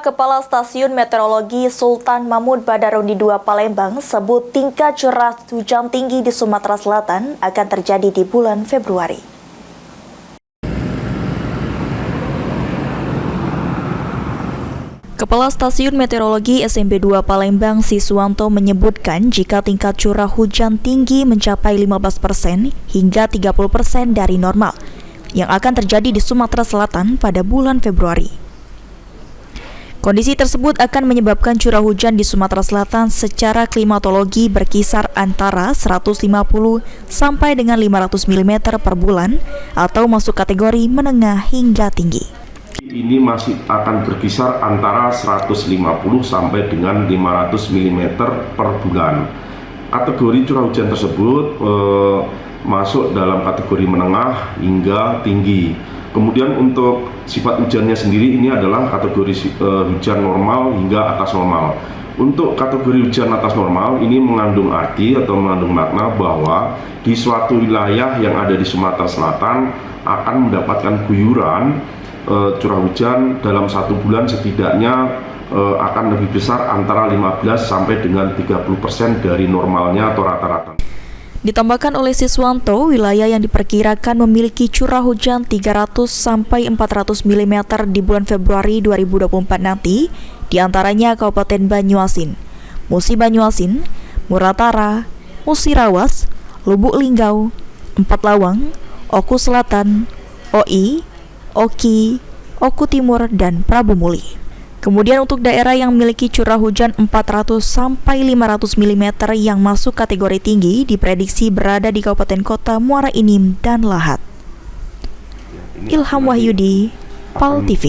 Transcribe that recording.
Kepala Stasiun Meteorologi Sultan Mahmud Badarudin II Palembang sebut tingkat curah hujan tinggi di Sumatera Selatan akan terjadi di bulan Februari. Kepala Stasiun Meteorologi SMB 2 Palembang Siswanto menyebutkan jika tingkat curah hujan tinggi mencapai 15% hingga 30% dari normal yang akan terjadi di Sumatera Selatan pada bulan Februari. Kondisi tersebut akan menyebabkan curah hujan di Sumatera Selatan secara klimatologi berkisar antara 150 sampai dengan 500 mm per bulan atau masuk kategori menengah hingga tinggi. Ini masih akan berkisar antara 150 sampai dengan 500 mm per bulan. Kategori curah hujan tersebut masuk dalam kategori menengah hingga tinggi. Kemudian untuk sifat hujannya sendiri ini adalah kategori hujan normal hingga atas normal. Untuk kategori hujan atas normal ini mengandung arti atau mengandung makna bahwa di suatu wilayah yang ada di Sumatera Selatan akan mendapatkan guyuran curah hujan dalam satu bulan setidaknya akan lebih besar antara 15 sampai dengan 30% dari normalnya atau rata-rata. Ditambahkan oleh Siswanto, wilayah yang diperkirakan memiliki curah hujan 300 sampai 400 mm di bulan Februari 2024 nanti, diantaranya Kabupaten Banyuasin, Musi Banyuasin, Muratara, Musirawas, Lubuk Linggau, Empat Lawang, Oku Selatan, Oi, Oki, Oku Timur, dan Prabu Muli. Kemudian untuk daerah yang memiliki curah hujan 400 sampai 500 mm yang masuk kategori tinggi diprediksi berada di Kabupaten Kota Muara Enim dan Lahat. Ilham Wahyudi, PAL TV.